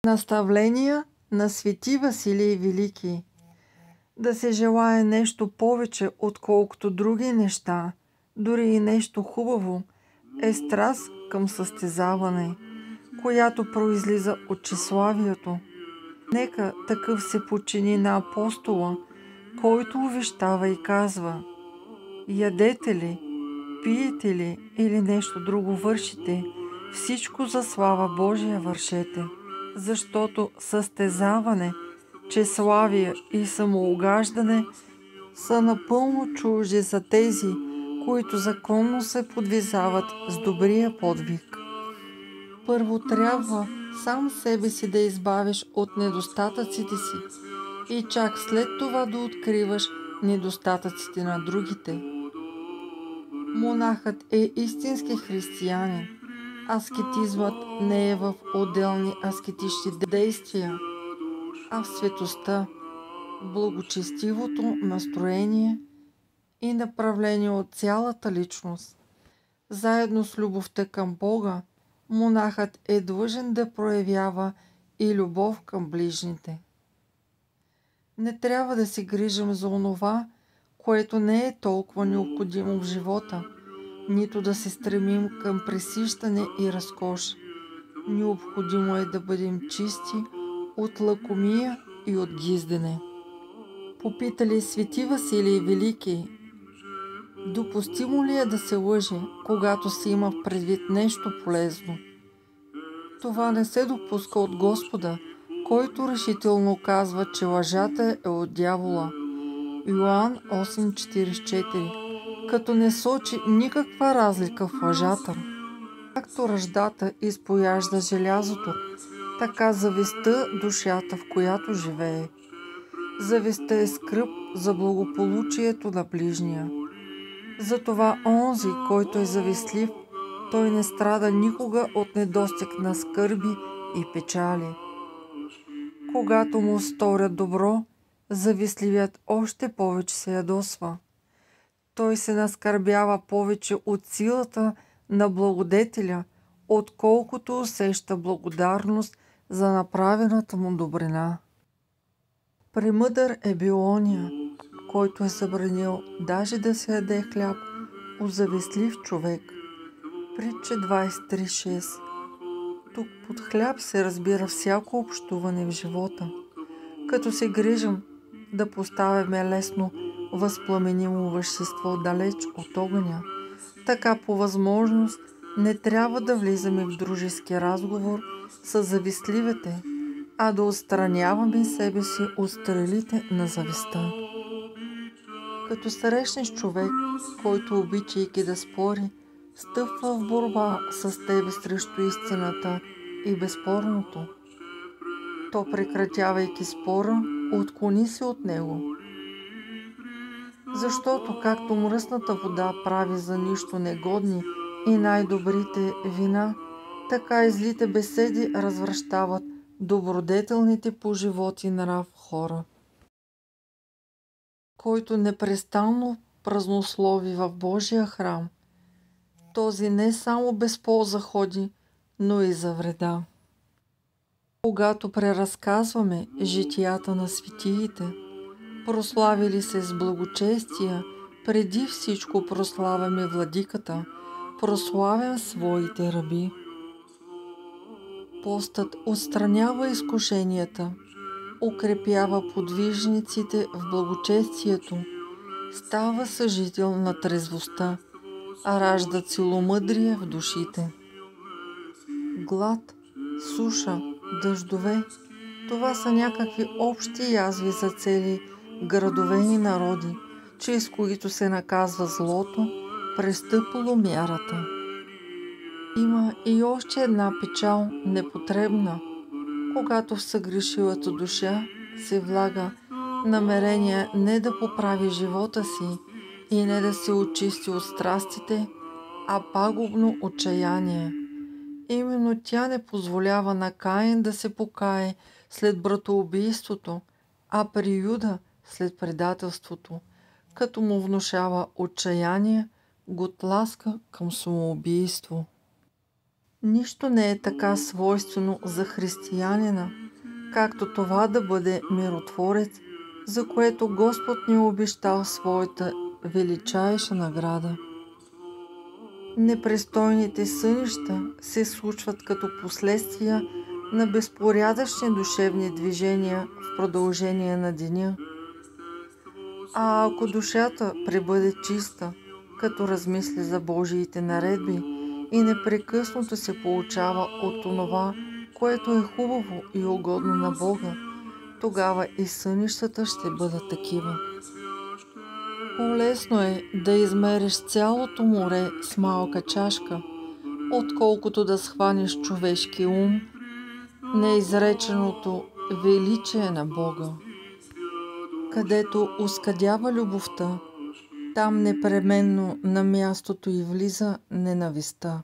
Наставления на свети Василий Велики. Да се желае нещо повече, отколкото други неща, дори и нещо хубаво, е страст към състезаване, която произлиза от тщеславието. Нека такъв се подчини на апостола, който увещава и казва: ядете ли, пиете ли или нещо друго вършите, всичко за слава Божия вършете, защото състезаване, тщеславие и самоугаждане са напълно чужди за тези, които законно се подвизават с добрия подвиг. Първо трябва сам себе си да избавиш от недостатъците си и чак след това да откриваш недостатъците на другите. Монахът е истински християнин. Аскетизмът не е в отделни аскетични действия, а в светостта, благочестивото настроение и направление от цялата личност. Заедно с любовта към Бога, монахът е длъжен да проявява и любов към ближните. Не трябва да се грижим за онова, което не е толкова необходимо в живота, нито да се стремим към пресищане и разкош. Необходимо е да бъдем чисти от лакомия и от гиздене. Попитали свети Василий Велики: допустимо ли е да се лъже, когато се има предвид нещо полезно? Това не се допуска от Господа, който решително казва, че лъжата е от дявола. Йоан 8,44, като не сочи никаква разлика в лъжата. Както ръждата изпояжда желязото, така завистта душата, в която живее. Завистта е скръб за благополучието на ближния. Затова онзи, който е завистлив, той не страда никога от недостиг на скърби и печали. Когато му сторят добро, завистливият още повече се ядосва. Той се наскърбява повече от силата на благодетеля, отколкото усеща благодарност за направената му добрина. Премъдър е бил оня, който е забранил даже да се яде хляб от завистлив човек. Притча 23.6. Тук под хляб се разбира всяко общуване в живота. Като се грижим да поставяме лесно възпламенимо вещество далеч от огъня, така по възможност не трябва да влизаме в дружески разговор с завистливите, а да отстраняваме себе си от стрелите на завистта. Като срещнеш човек, който обичайки да спори, стъпва в борба с тебе срещу истината и безспорното, то прекратявайки спора, отклони се от него. Защото както мръсната вода прави за нищо негодни и най-добрите вина, така и злите беседи развращават добродетелните по живот и нрав хора. Който непрестанно празнослови в Божия храм, този не само без полза ходи, но и за вреда. Когато преразказваме житията на светиите, прославили се с благочестия, преди всичко прославяме Владиката, прославям своите раби. Постът отстранява изкушенията, укрепява подвижниците в благочестието, става съжител на трезвостта, а ражда целомъдрие в душите. Глад, суша, дъждове – това са някакви общи язви за цели градове и народи, чрез които се наказва злото, престъпило мярата. Има и още една печал непотребна, когато в съгрешилата душа се влага намерение не да поправи живота си и не да се очисти от страстите, а пагубно отчаяние. Именно тя не позволява на Каин да се покае след братоубийството, а при Юда след предателството, като му внушава отчаяние, го тласка към самоубийство. Нищо не е така свойствено за християнина, както това да бъде миротворец, за което Господ ни обещал своята величайша награда. Непристойните сънища се случват като последствия на безпорядъчни душевни движения в продължение на деня. А ако душата пребъде чиста, като размисли за Божиите наредби и непрекъснато се получава от онова, което е хубаво и угодно на Бога, тогава и сънищата ще бъдат такива. По-лесно е да измериш цялото море с малка чашка, отколкото да схванеш човешки ум, неизреченото величие на Бога. Където оскъдява любовта, там непременно на мястото й влиза ненавистта.